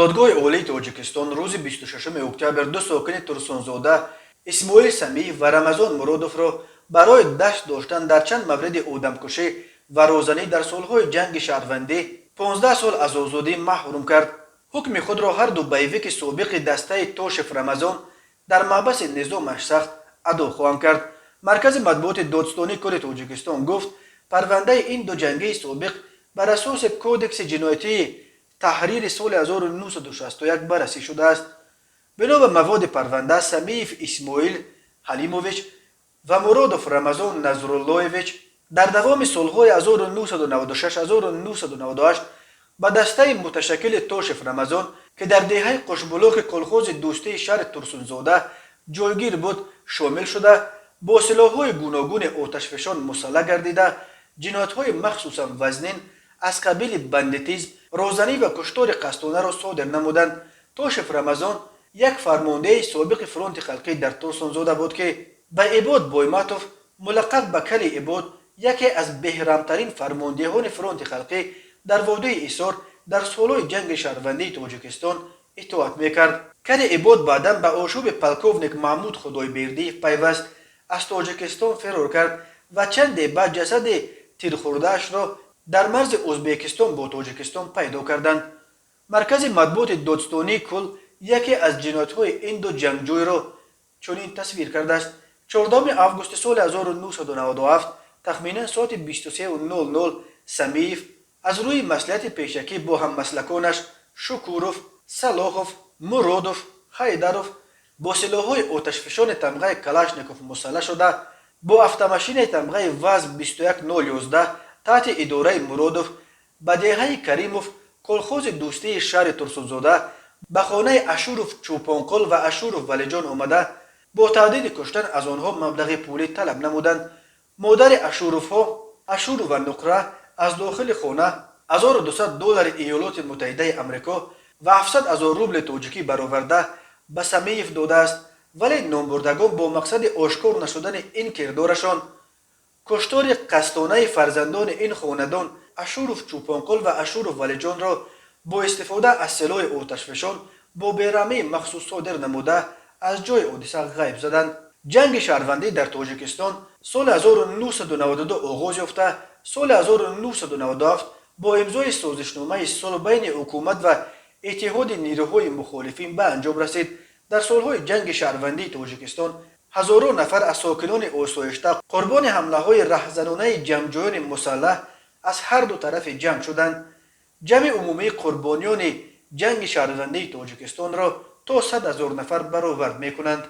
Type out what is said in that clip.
دادگاه عالی تاجیکستان روز 26 اکتبر دو ساکن ترسانزاده اسماعیل سمیع و رمضان مرادوف را برای دست داشتن در چند مورد آدمکشی و رازنی در سالهای جنگ شهروندی 15 سال از آزادی محروم کرد. حکم خود را هر دو بیوک سابق دسته توشف رمضان در محبس نظامش سخت ادا خواهند کرد. مرکز مطبوعات دادستانی کل تاجیکستان گفت پرونده این دو جنگی سابق بر اساس کودکس جنایتی تحریر سال 1961 بررسی شده است. بنا به مواد پرونده سمیف اسماعیل حلیموویچ و مرادوف رمضان نظراللهویچ در دوام سالهای 1996 1998 به دسته متشکل توشف رمضان که در دهه قشبلاق کلخوز دوستی شهر ترسونزاده جایگیر بود شامل شده، با سلاح‌های گوناگون آتشفشان مسلح گردیده جنایت‌های مخصوصا وزنین از قبیل بندیتیسم، رازنی و کشتار قصدانه را صادر نمودند. توشف رمضان یک فرمانده سابق فرانت خلقی در ترسونزاده بود که به عباد بایماتوف ملقب به کلی عباد، یکی از بهرامترین فرماندهان فرانت خلقی در وادی ایسار در سالهای جنگ شهروندی تاجیکستان اطاعت میکرد. کلی عباد بعدا به آشوب پلکوونیک محمود خدایبردی پیوست، از تاجیکستان فرار کرد و چند بعد جسد تیرخورده‌اش را در مرز ازبکستان با تاجیکستان پیدا کردند. مرکز مطبوعات دادستانی کل یکی از جنایت‌های این دو جنگجوی را چنین تصویر کرده است. 14 آگوست سال 1997 تخمینا ساعت 23:00 سمیف از روی مصلحت پیشکی با هم مسلکانش شکوروف، صلاحوف، مرادوف، حیدروف با سلاح‌های آتشفشان تمغه کلاشنیکوف مسلح شده با автомاشین تمغه وز 21011 تحت اداره مرادوف به دهه کریموف کلخوز دوستی شهر ترسونزاده به خانه اشوروف چوپانقل و اشوروف ولیجان آمده با تهدید کشتن از آنها مبلغ پولی طلب نمودند. مادر اشوروف ها اشورو و نقره از داخل خانه $1200 ایالات متحده امریکا و 700,000 روبل تاجیکی برآورده به سمیف داده است، ولی نامبردگان با مقصد آشکار نشدن این کردارشان کشتار قصدانه فرزندان این خاندان اشوروف چوپانقل و اشوروف ولیجان را با استفاده از سلاح آتشفشان با بیرحمی مخصوص صادر نموده از جای حادثه غیب زدند. جنگ شهروندی در تاجیکستان سال 1992 آغاز یافته سال 1997 با امضای سازشنامه صلح بین حکومت و اتحاد نیروهای مخالفین به انجام رسید. در سالهای جنگ شهروندی تاجیکستان هزاران نفر از ساکنان آسایشته قربان حمله‌های رهزنانه جنگجویان مسلح از هر دو طرف جنگ شدند. جمع عمومی قربانیان جنگ شهروندی تاجیکستان را تا 100,000 نفر برآورد می‌کنند.